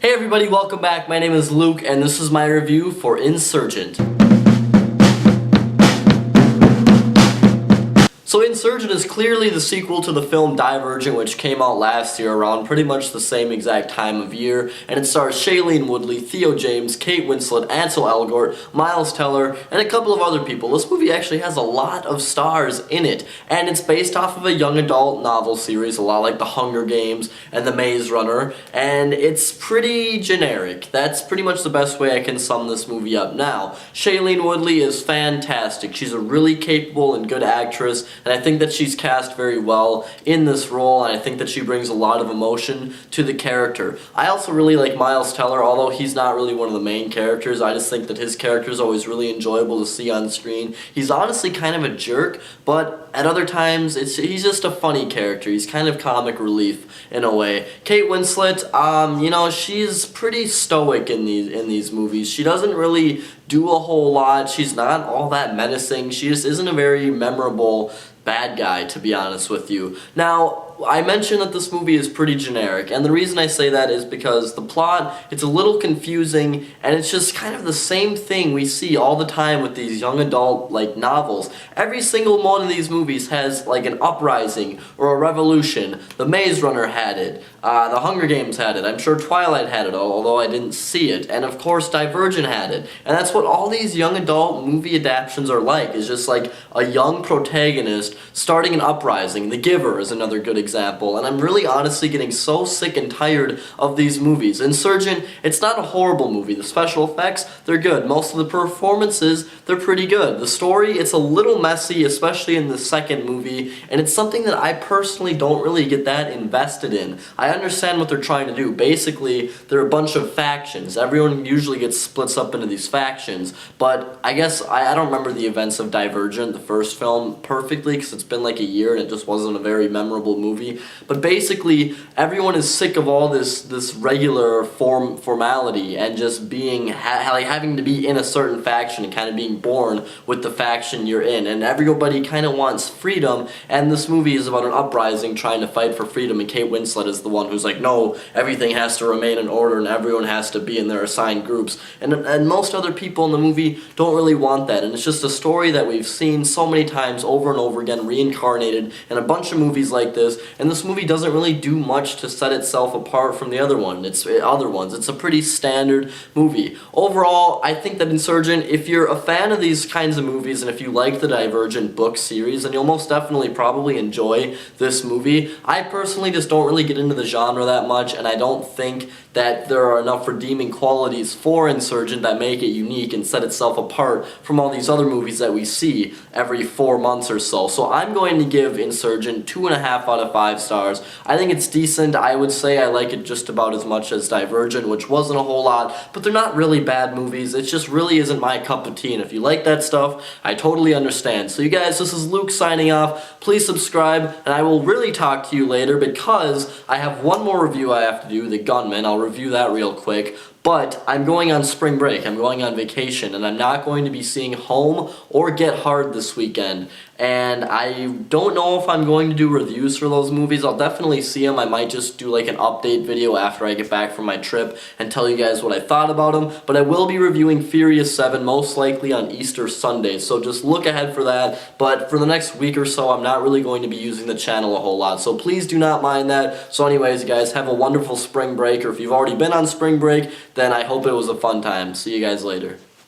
Hey everybody, welcome back. My name is Luke and this is my review for Insurgent. So Insurgent is clearly the sequel to the film Divergent, which came out last year around pretty much the same exact time of year, and it stars Shailene Woodley, Theo James, Kate Winslet, Ansel Elgort, Miles Teller, and a couple of other people. This movie actually has a lot of stars in it, and it's based off of a young adult novel series, a lot like The Hunger Games and The Maze Runner, and it's pretty generic. That's pretty much the best way I can sum this movie up now. Shailene Woodley is fantastic. She's a really capable and good actress, and I think that she's cast very well in this role, and I think that she brings a lot of emotion to the character. I also really like Miles Teller, although he's not really one of the main characters. I just think that his character is always really enjoyable to see on screen. He's honestly kind of a jerk, but at other times, he's just a funny character. He's kind of comic relief in a way. Kate Winslet, she's pretty stoic in these movies. She doesn't really do a whole lot. She's not all that menacing. She just isn't a very memorable bad guy, to be honest with you. Now, I mentioned that this movie is pretty generic, and the reason I say that is because the plot, it's a little confusing, and it's just kind of the same thing we see all the time with these young adult, novels. Every single one of these movies has, an uprising or a revolution. The Maze Runner had it. The Hunger Games had it. I'm sure Twilight had it, although I didn't see it. And of course, Divergent had it. And that's what all these young adult movie adaptations are like, is just like a young protagonist starting an uprising. The Giver is another good example, and I'm really honestly getting so sick and tired of these movies. Insurgent, it's not a horrible movie. The special effects, they're good. Most of the performances, they're pretty good. The story, it's a little messy, especially in the second movie, and it's something that I personally don't really get that invested in. I understand what they're trying to do. Basically, they're a bunch of factions. Everyone usually gets splits up into these factions, but I guess I don't remember the events of Divergent, the first film, perfectly, because it's been like a year and it just wasn't a very memorable movie. But basically, everyone is sick of all this regular formality and just being having to be in a certain faction and kind of being born with the faction you're in. And everybody kind of wants freedom, and this movie is about an uprising trying to fight for freedom, and Kate Winslet is the one who's like, no, everything has to remain in order and everyone has to be in their assigned groups. And most other people in the movie don't really want that, and it's just a story that we've seen so many times over and over again, reincarnated in a bunch of movies like this, and this movie doesn't really do much to set itself apart from the other ones. It's a pretty standard movie. Overall, I think that Insurgent, if you're a fan of these kinds of movies and if you like the Divergent book series, then you'll most definitely probably enjoy this movie. I personally just don't really get into the genre that much, and I don't think that there are enough redeeming qualities for Insurgent that make it unique and set itself apart from all these other movies that we see every 4 months or so. So I'm going to give Insurgent 2.5 out of 5 stars. I think it's decent. I would say I like it just about as much as Divergent, which wasn't a whole lot, but they're not really bad movies. It just really isn't my cup of tea, and if you like that stuff, I totally understand. So you guys, this is Luke signing off. Please subscribe, and I will really talk to you later because I have one more review I have to do, The Gunman. I'll review that real quick. But I'm going on spring break, I'm going on vacation, and I'm not going to be seeing Home or Get Hard this weekend. And I don't know if I'm going to do reviews for those movies. I'll definitely see them. I might just do an update video after I get back from my trip and tell you guys what I thought about them. But I will be reviewing Furious 7 most likely on Easter Sunday, so just look ahead for that. But for the next week or so, I'm not really going to be using the channel a whole lot, so please do not mind that. So anyways, guys, have a wonderful spring break, or if you've already been on spring break, then I hope it was a fun time. See you guys later.